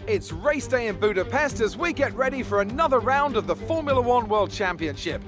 It's race day in Budapest as we get ready for another round of the Formula One World Championship.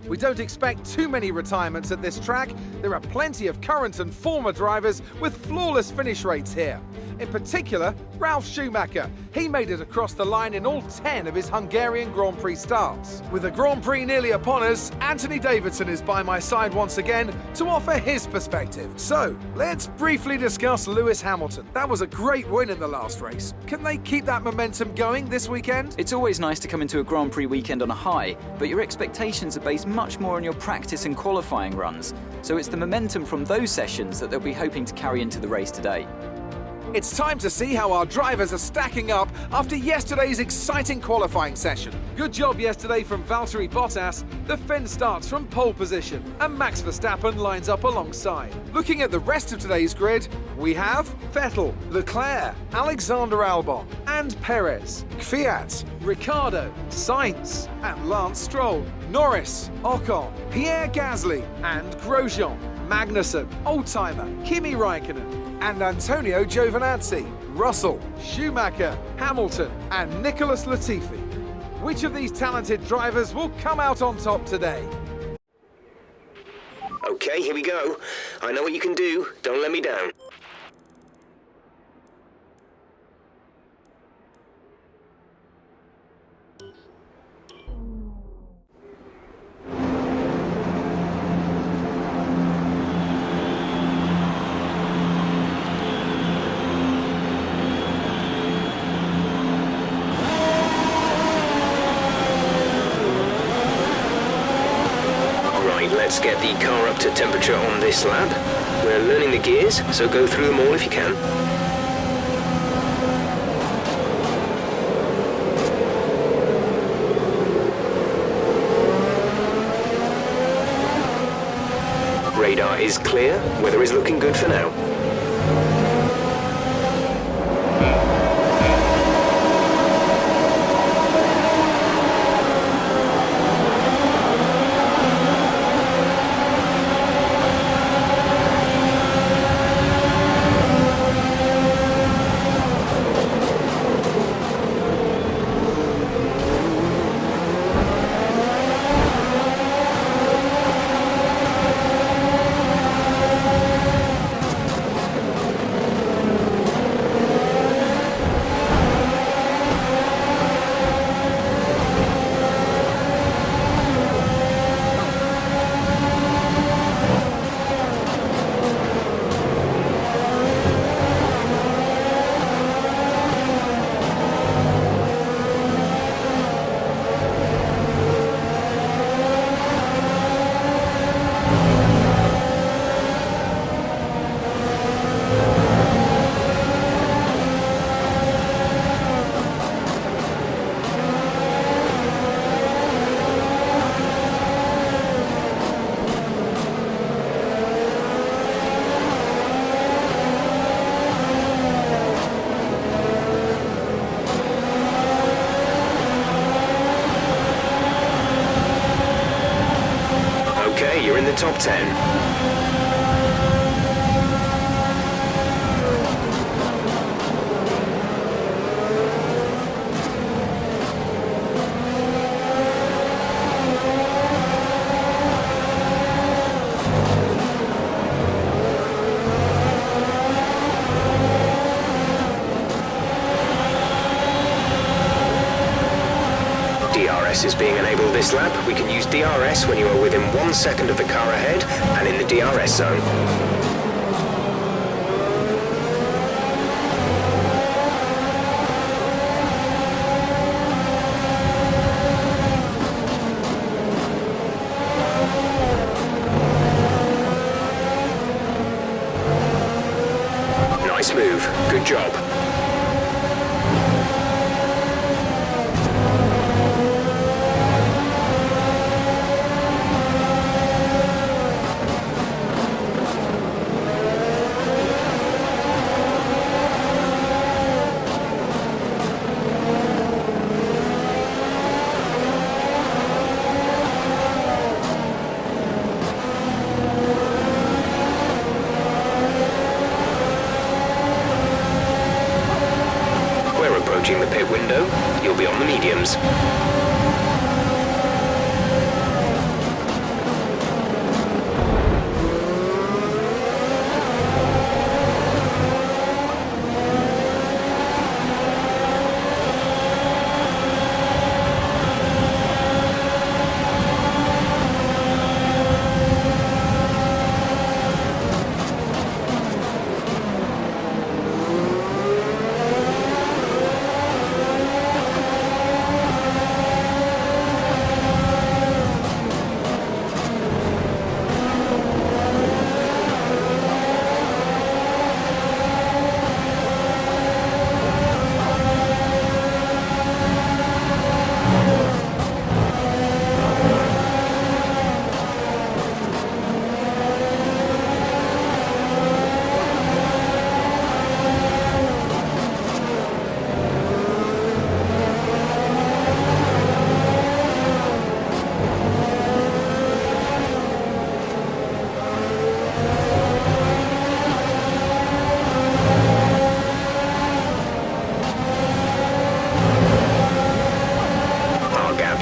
We don't expect too many retirements at this track. There are plenty of current and former drivers with flawless finish rates here. In particular, Ralf Schumacher. He made it across the line in all 10 of his Hungarian Grand Prix starts. With the Grand Prix nearly upon us, Anthony Davidson is by my side once again to offer his perspective. So, let's briefly discuss Lewis Hamilton. That was a great win in the last race. Can they keep that momentum going this weekend? It's always nice to come into a Grand Prix weekend on a high, but your expectations are based much more on your practice and qualifying runs. So it's the momentum from those sessions that they'll be hoping to carry into the race today. It's time to see how our drivers are stacking up after yesterday's exciting qualifying session. Good job yesterday from Valtteri Bottas. The Finn starts from pole position and Max Verstappen lines up alongside. Looking at the rest of today's grid, we have Vettel, Leclerc, Alexander Albon and Perez, Kvyat, Ricciardo, Sainz and Lance Stroll, Norris, Ocon, Pierre Gasly and Grosjean, Magnussen, Oldtimer, Kimi Raikkonen and Antonio Giovinazzi, Russell, Schumacher, Hamilton and Nicholas Latifi. Which of these talented drivers will come out on top today? Okay, here we go. I know what you can do. Don't let me down. Let's get the car up to temperature on this lap. We're learning the gears, so go through them all if you can. Radar is clear, weather is looking good for now. You're in the top 10. DRS is being enabled this lap. We can use DRS when you are within 1 second of the car ahead and in the DRS zone. Nice move. Good job. approaching the pit window. You'll be on the mediums.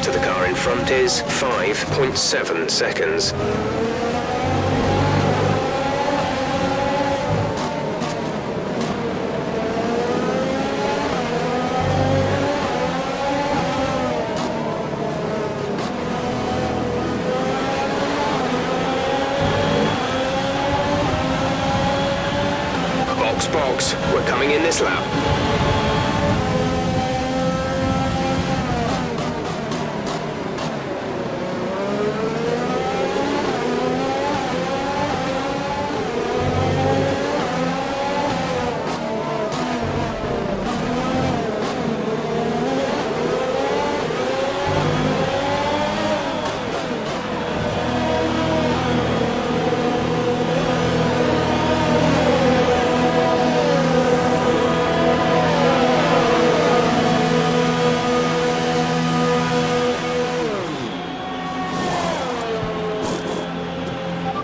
To the car in front is 5.7 seconds. Box, we're coming in this lap.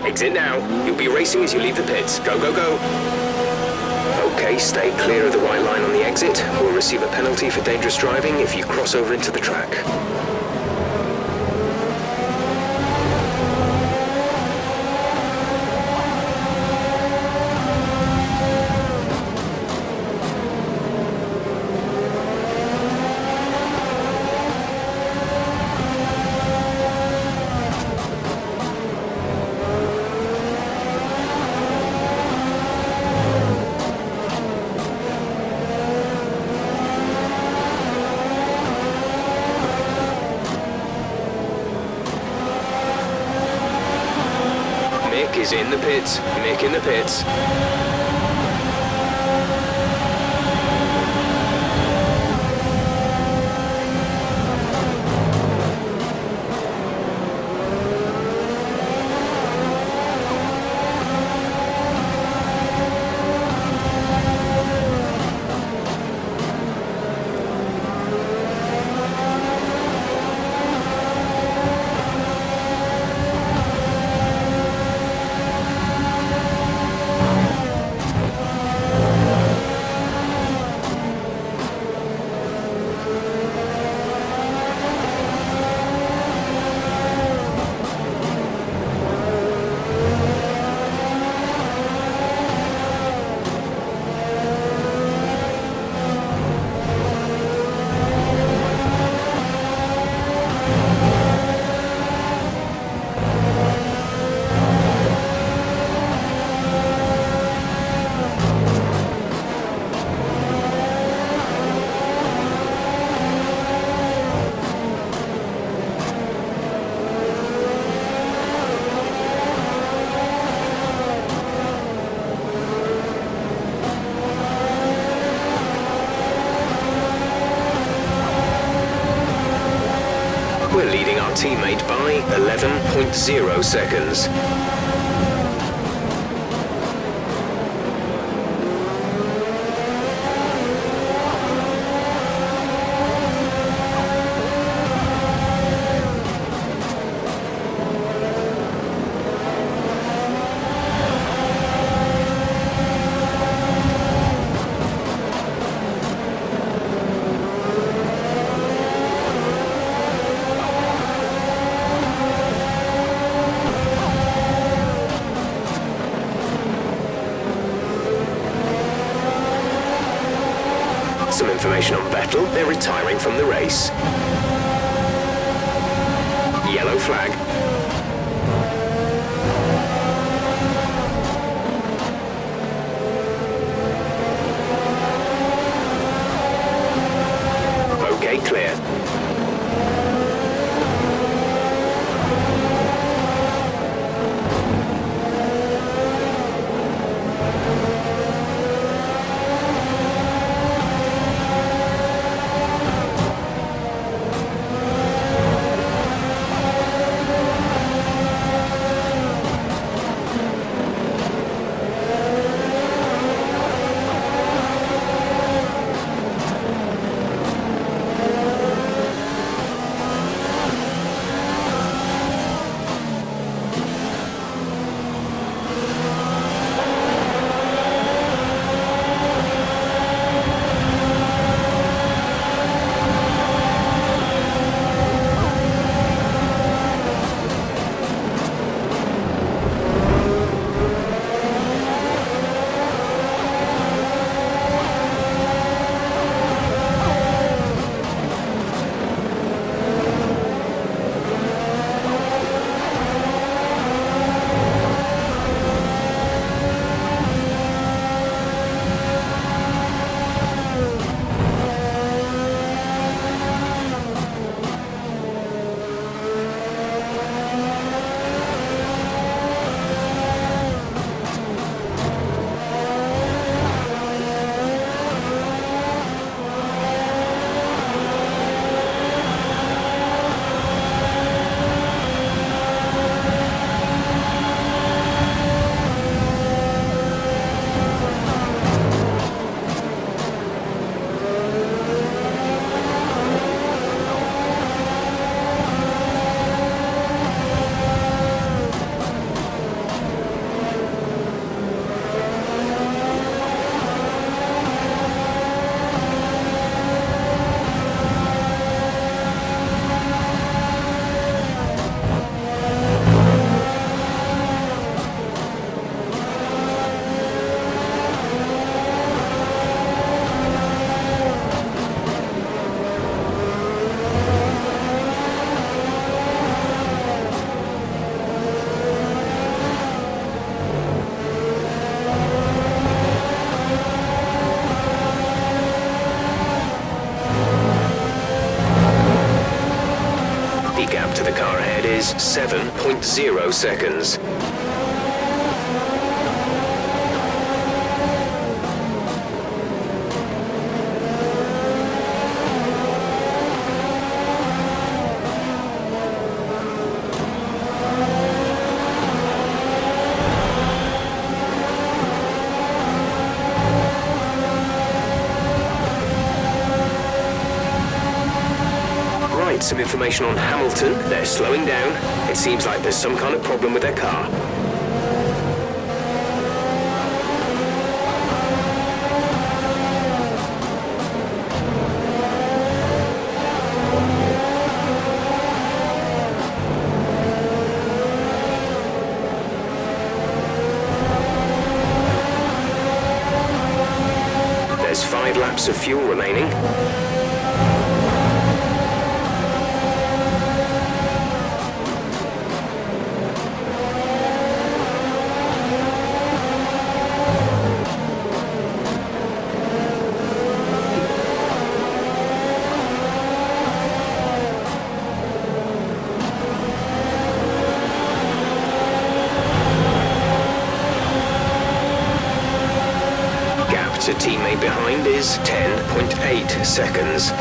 Exit now. You'll be racing as you leave the pits. Go, go, go. Okay, stay clear of the white line on the exit. We'll receive a penalty for dangerous driving if you cross over into the track. Mick is in the pits. Mick in the pits. We're leading our teammate by 11.0 seconds. Some information on Vettel. They're retiring from the race. Yellow flag. Okay, clear. The car ahead is 7.0 seconds. Some information on Hamilton. They're slowing down. It seems like there's some kind of problem with their car. There's 5 laps of fuel remaining. To teammate behind is 10.8 seconds.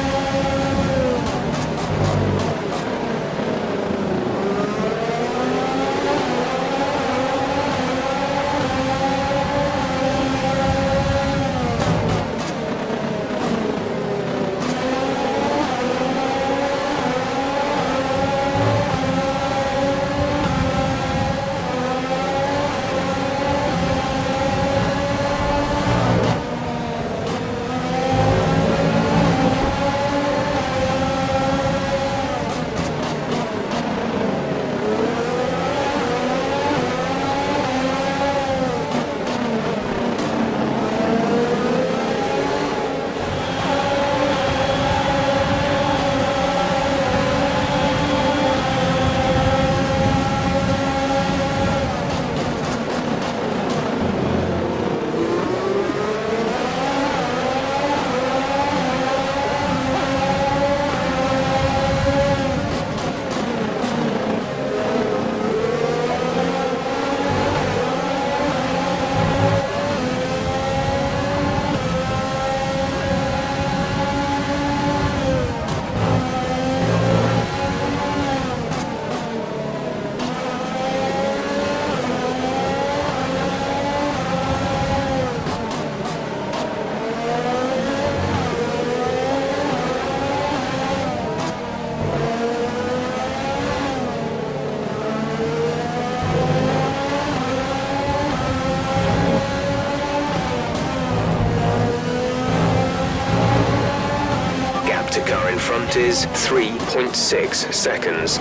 count is 3.6 seconds.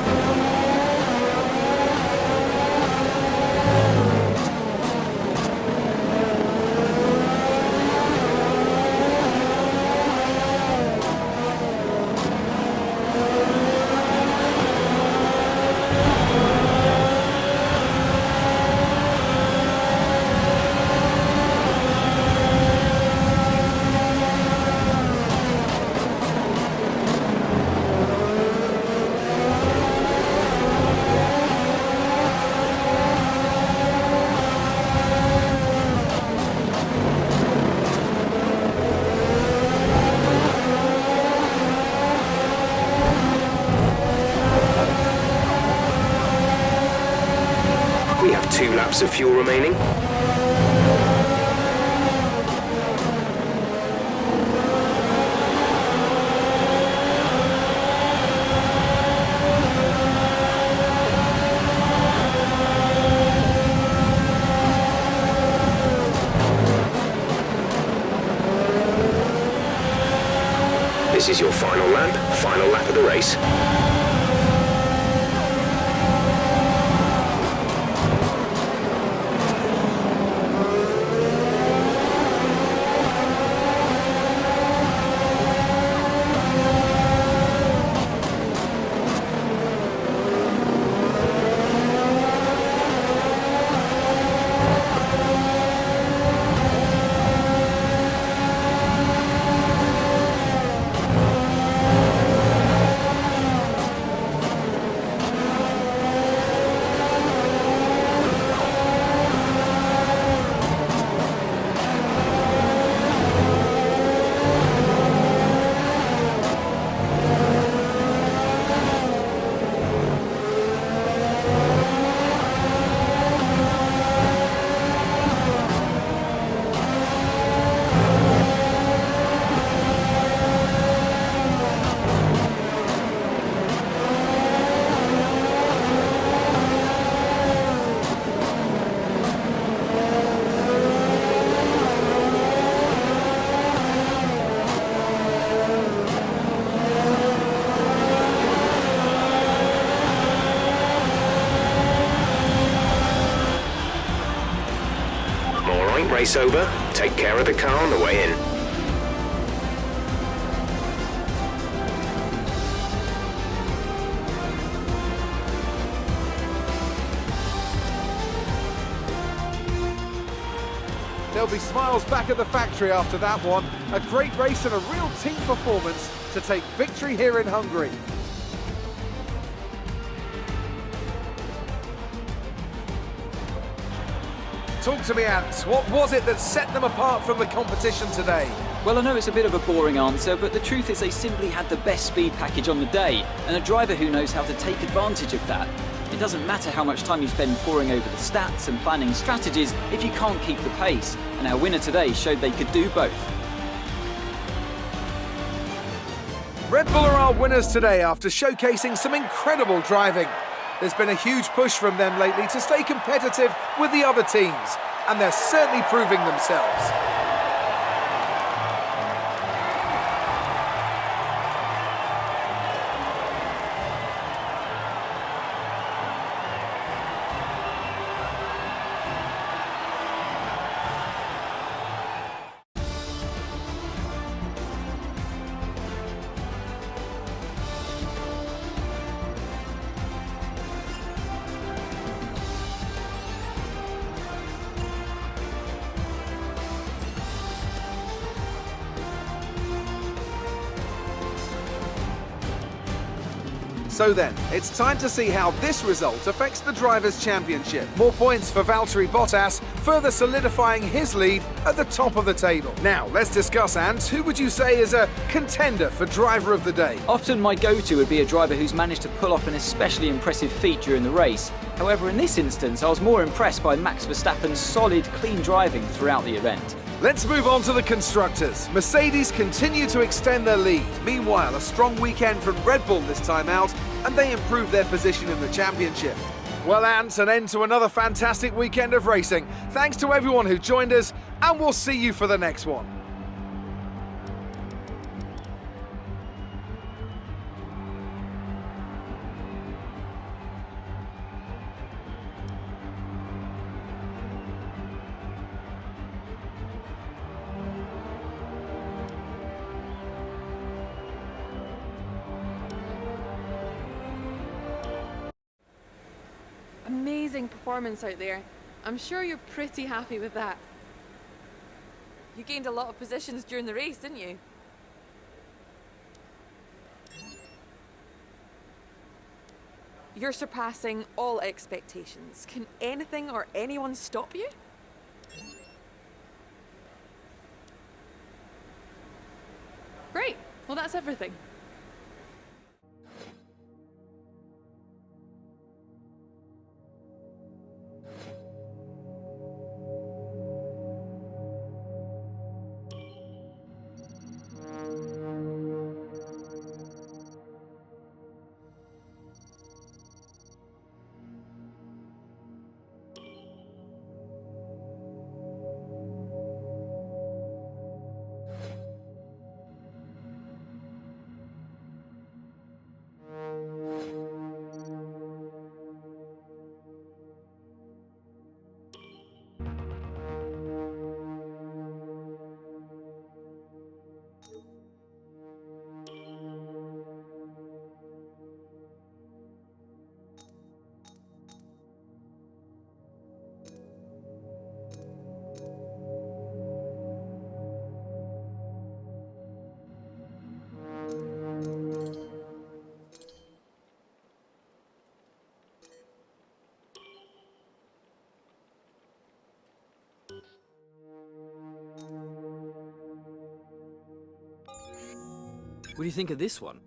We have 2 laps of fuel remaining. This is your final lap of the race. Race over. Take care of the car on the way in. There'll be smiles back at the factory after that one. A great race and a real team performance to take victory here in Hungary. Talk to me, Ant. What was it that set them apart from the competition today? Well, I know it's a bit of a boring answer, but the truth is they simply had the best speed package on the day, and a driver who knows how to take advantage of that. It doesn't matter how much time you spend poring over the stats and planning strategies if you can't keep the pace, and our winner today showed they could do both. Red Bull are our winners today after showcasing some incredible driving. There's been a huge push from them lately to stay competitive with the other teams, and they're certainly proving themselves. So then, it's time to see how this result affects the Drivers' Championship. More points for Valtteri Bottas, further solidifying his lead at the top of the table. Now, let's discuss, Ant. Who would you say is a contender for Driver of the Day? Often my go-to would be a driver who's managed to pull off an especially impressive feat during the race. However, in this instance, I was more impressed by Max Verstappen's solid, clean driving throughout the event. Let's move on to the Constructors. Mercedes continue to extend their lead. Meanwhile, a strong weekend from Red Bull this time out, and they improve their position in the championship. Well, Ant, an end to another fantastic weekend of racing. Thanks to everyone who joined us, and we'll see you for the next one. amazing performance out there. I'm sure you're pretty happy with that. You gained a lot of positions during the race, didn't you? You're surpassing all expectations. Can anything or anyone stop you? Great. Well, that's everything. What do you think of this one?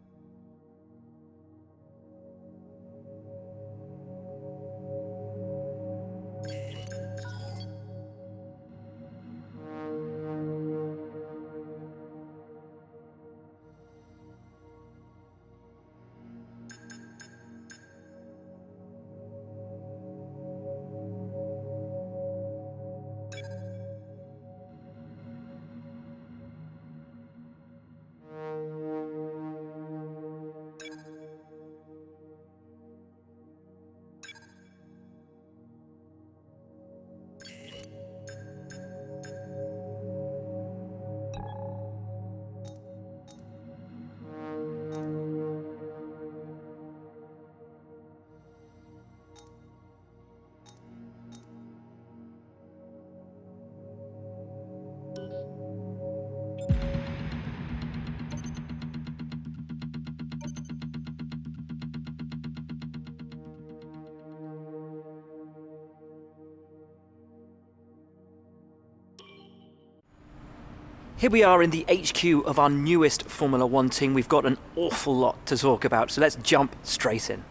Here we are in the HQ of our newest Formula One team. We've got an awful lot to talk about, so let's jump straight in.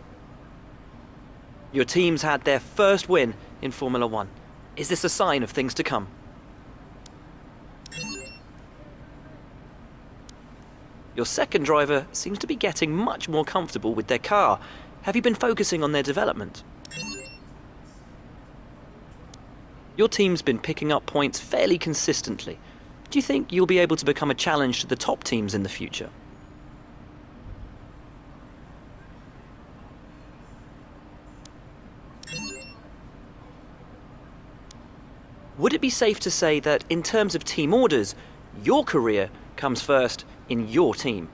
Your team's had their first win in Formula One. Is this a sign of things to come? Your second driver seems to be getting much more comfortable with their car. Have you been focusing on their development? Your team's been picking up points fairly consistently. Do you think you'll be able to become a challenge to the top teams in the future? Would it be safe to say that in terms of team orders, your career comes first in your team?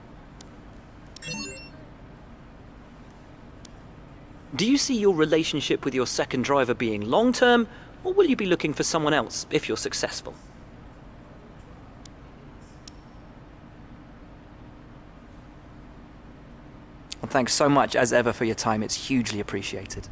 Do you see your relationship with your second driver being long-term, or will you be looking for someone else if you're successful? Well, thanks so much as ever for your time. It's hugely appreciated.